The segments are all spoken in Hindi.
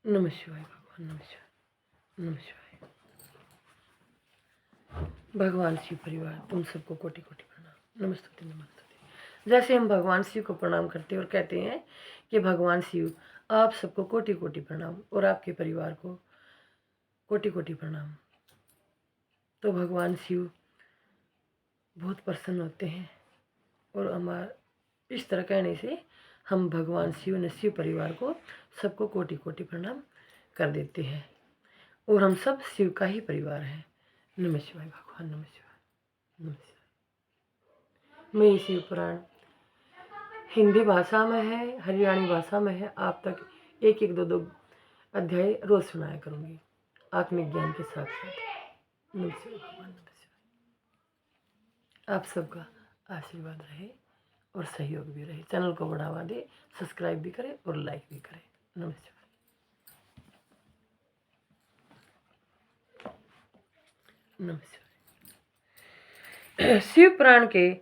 नमः शिवाय भगवान, नमः शिवाय, नमः शिवाय। भगवान शिव परिवार तुम सबको कोटि कोटि प्रणाम, नमस्तुते नमस्तुते। जैसे हम भगवान शिव को प्रणाम करते हैं और कहते हैं कि भगवान शिव आप सबको कोटि कोटि प्रणाम और आपके परिवार को कोटि कोटि प्रणाम, तो भगवान शिव बहुत प्रसन्न होते हैं और हमारा इस तरह कहने से हम भगवान शिव ने शिव परिवार को सबको कोटि कोटि प्रणाम कर देते हैं और हम सब शिव का ही परिवार है। नमः शिवाय भगवान, नमः शिवाय, नमः शिवाय। मैं ये शिव पुराण हिंदी भाषा में है, हरियाणी भाषा में है, आप तक एक एक दो दो अध्याय रोज सुनाया करूँगी आत्मिक ज्ञान के साथ साथ। नमः शिवाय भगवान, नमः शिवाय। आप सबका आशीर्वाद रहे और सहयोग भी रहे, चैनल को बढ़ावा दे, सब्सक्राइब भी करें और लाइक भी करें। नमः शिवाय, नमः शिवाय। शिव पुराण के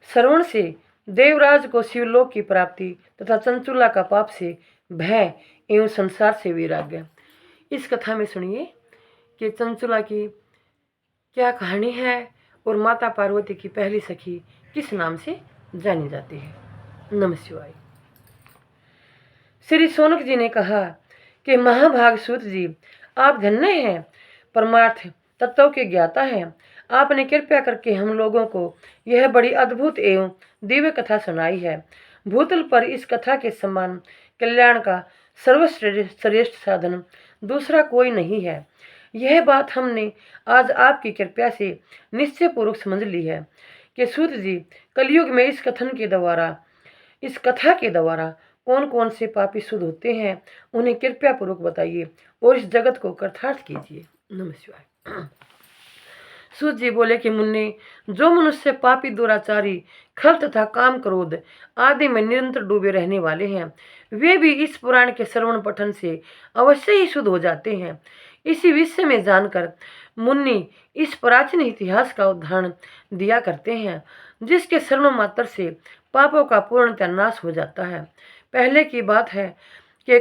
श्रवण से देवराज को शिवलोक की प्राप्ति तथा चंचुला का पाप से भय एवं संसार से वैराग्य। इस कथा में सुनिए कि चंचुला की क्या कहानी है और माता पार्वती की पहली सखी किस नाम से जानी जाती है। नमः शिवाय। श्री सोनक जी ने कहा कि महाभाग सूत जी, आप धन्य हैं, परमार्थ तत्वों के ज्ञाता हैं। आपने कृपया करके हम लोगों को यह बड़ी अद्भुत एवं दिव्य कथा सुनाई है। भूतल पर इस कथा के समान कल्याण का सर्वश्रेष्ठ साधन दूसरा कोई नहीं है। यह बात हमने आज आपकी कृपया से निश्चय पूर्वक समझ ली है कि सूत जी, कलयुग में इस कथा के द्वारा कौन कौन से पापी शुद्ध होते हैं, उन्हें कृपया पूर्वक बताइए और इस जगत को कृतार्थ कीजिए। नमः शिवाय। सूत जी बोले कि मुन्ने, जो मनुष्य पापी, दुराचारी, खल तथा काम क्रोध आदि में निरंतर डूबे रहने वाले हैं, वे भी इस पुराण के श्रवण पठन से अवश्य ही शुद्ध हो जाते हैं। इसी विषय में जानकर मुन्नी इस प्राचीन इतिहास का उदाहरण दिया करते हैं, जिसके श्रवण मात्र से पापों का पूर्णतः नाश हो जाता है। पहले की बात है कि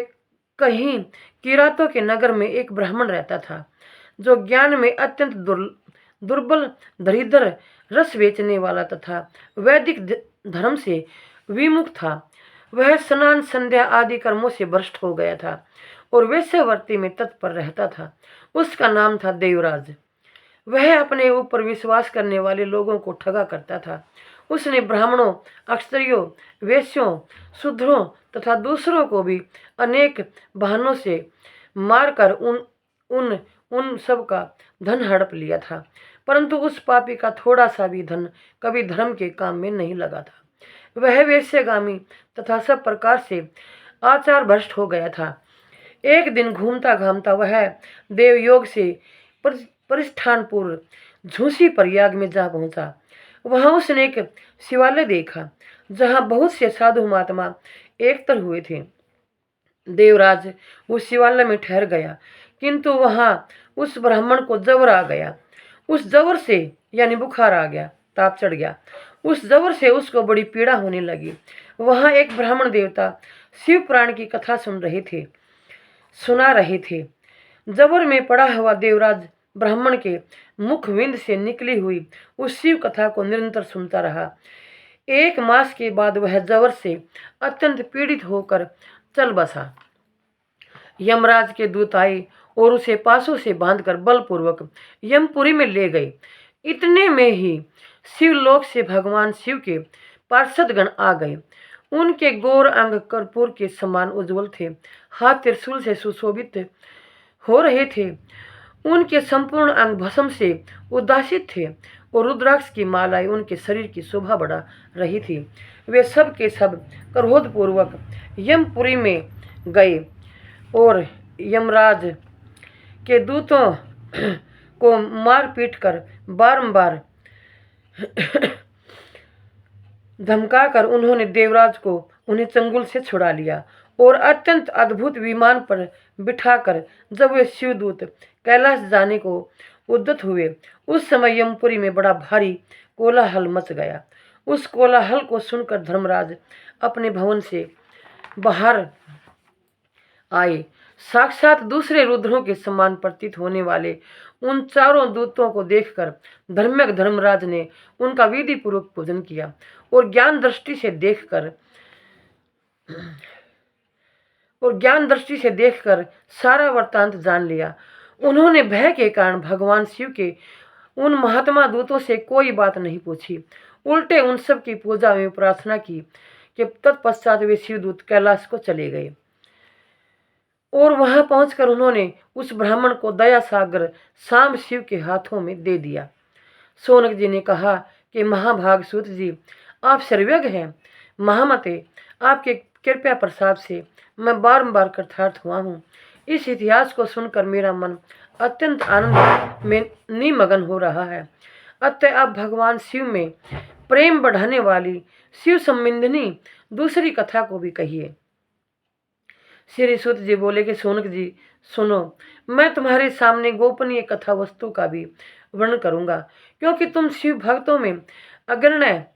कहीं किरातों के नगर में एक ब्राह्मण रहता था, जो ज्ञान में अत्यंत दुर्बल, दरिद्र, रस बेचने वाला तथा वैदिक धर्म से विमुख था। वह स्नान, संध्या आदि कर्मों से भ्रष्ट हो गया था और वेश्यावृत्ति में तत्पर रहता था। उसका नाम था देवराज। वह अपने ऊपर विश्वास करने वाले लोगों को ठगा करता था। उसने ब्राह्मणों, क्षत्रियों, वेश्यों, शूद्रों तथा दूसरों को भी अनेक बहानों से मारकर उन सब का धन हड़प लिया था, परंतु उस पापी का थोड़ा सा भी धन कभी धर्म के काम में नहीं लगा था। वह वेश्यागामी तथा सब प्रकार से आचार भ्रष्ट हो गया था। एक दिन घूमता घामता वह देवयोग से परिष्ठानपुर झूसी प्रयाग में जा पहुंचा। वहां उसने एक शिवालय देखा, जहां बहुत से साधु महात्मा एकत्र हुए थे। देवराज उस शिवालय में ठहर गया, किंतु वहां उस ब्राह्मण को जवर आ गया। उस जवर से यानी बुखार आ गया, ताप चढ़ गया। उस जवर से उसको बड़ी पीड़ा होने लगी। वहां एक ब्राह्मण देवता शिव पुराण की कथा सुना रहे थे। जबर में पड़ा हुआ देवराज ब्राह्मण के मुखविंद से निकली हुई उस शिव कथा को निरंतर सुनता रहा। 1 मास के बाद वह जबर से अत्यंत पीड़ित होकर चल बसा। यमराज के दूत आए और उसे पासों से बांधकर बलपूर्वक यमपुरी में ले गए। इतने में ही शिवलोक से भगवान शिव के पार्षदगण आ गए। उनके गौर अंग कर्पूर के समान उज्जवल थे, हाथ त्रिशूल से सुशोभित हो रहे थे। उनके संपूर्ण अंग भस्म से उदासित थे और रुद्राक्ष की मालाएं उनके शरीर की शोभा बढ़ा रही थी। वे सब के सब क्रोधपूर्वक यमपुरी में गए और यमराज के दूतों को मार पीट कर बारंबार धमकाकर उन्होंने देवराज को उन्हें चंगुल से छुड़ा लिया और अत्यंत अद्भुत विमान पर बिठाकर जब वे शिवदूत कैलाश जाने को उद्यत हुए, उस समय यमपुरी में बड़ा भारी कोलाहल मच गया। उस कोलाहल को सुनकर धर्मराज अपने भवन से बाहर आए। साक्षात दूसरे रुद्रों के समान प्रतीत होने वाले उन चारों दूतों को देखकर धर्मज्ञ धर्मराज ने उनका विधि पूर्वक पूजन किया और ज्ञान दृष्टि से देखकर सारा वृत्तांत जान लिया। उन्होंने भय के कारण भगवान शिव के उन महात्मा दूतों से कोई बात नहीं पूछी, उल्टे उन सब की पूजा एवं प्रार्थना की कि तत्पश्चात वे शिवदूत कैलाश को चले गए और वहां पहुंचकर उन्होंने उस ब्राह्मण को दया सागर सांब शिव के हाथों में दे दिया। शौनक जी ने कहा कि महाभाग सूत जी, आप सर्वज्ञ हैं, महामते, आपके कृपया प्रसाद से मैं बारंबार कृतार्थ हुआ हूँ। इस इतिहास को सुनकर मेरा मन अत्यंत आनंद में निमग्न हो रहा है। अतः आप भगवान शिव में प्रेम बढ़ाने वाली शिव संबंधिनी दूसरी कथा को भी कहिए। श्री सूत जी बोले कि शौनक जी सुनो, मैं तुम्हारे सामने गोपनीय कथा वस्तु का भी वर्णन करूंगा, क्योंकि तुम शिव भक्तों में अग्रण्य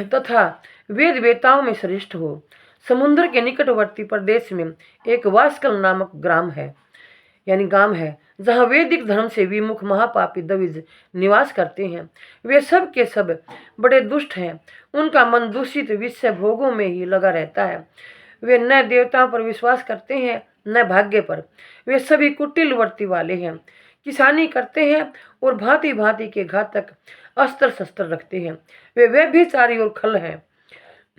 तथा वेद वेताओं में श्रेष्ठ हो। समुद्र के निकटवर्ती प्रदेश में एक वास्कल नामक गांव है, जहाँ वैदिक धर्म से विमुख महापापी दविज निवास करते हैं। वे सब के सब बड़े दुष्ट हैं। उनका मन दूषित विषय भोगों में ही लगा रहता है। वे न देवताओं पर विश्वास करते हैं न भाग्य पर। वे सभी कुटिल वृत्ति वाले हैं, किसानी करते हैं और भांति भांति के घातक अस्त्र शस्त्र रखते हैं। वे व्यभिचारी और खल हैं।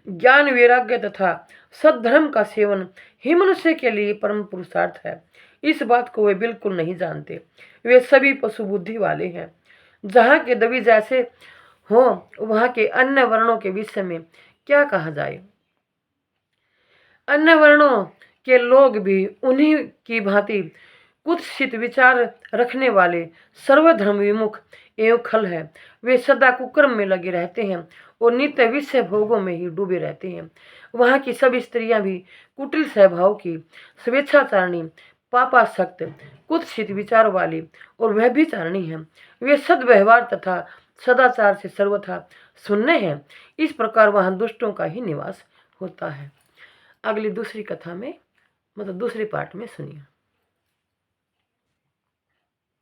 ज्ञान वैराग्य तथा सद्धर्म का सेवन ही मनुष्य के लिए परम पुरुषार्थ है। इस बात को वे बिल्कुल नहीं जानते। वे सभी पशु बुद्धि वाले हैं। जहाँ के दबी जैसे हो, वहाँ के अन्य वर्णों के विषय में क्या कहा जाए। अन्य वर्णों के लोग भी उन्हीं की भांति कुत्सित विचार रखने वाले सर्वधर्म विमुख एवं खल है। वे सदा कुकर्म में लगे रहते हैं और नित्य विषय भोगों में ही डूबे रहते हैं। वहाँ की सब स्त्रियां भी कुटिल स्वभाव की, स्वेच्छाचारिणी, पापासक्त, कुत्सित विचार वाली और व्यभिचारिणी हैं। वे सद्व्यवहार तथा सदाचार से सर्वथा शून्य हैं। इस प्रकार वहाँ दुष्टों का ही निवास होता है। अगली दूसरी कथा में दूसरे पार्ट में सुनिए।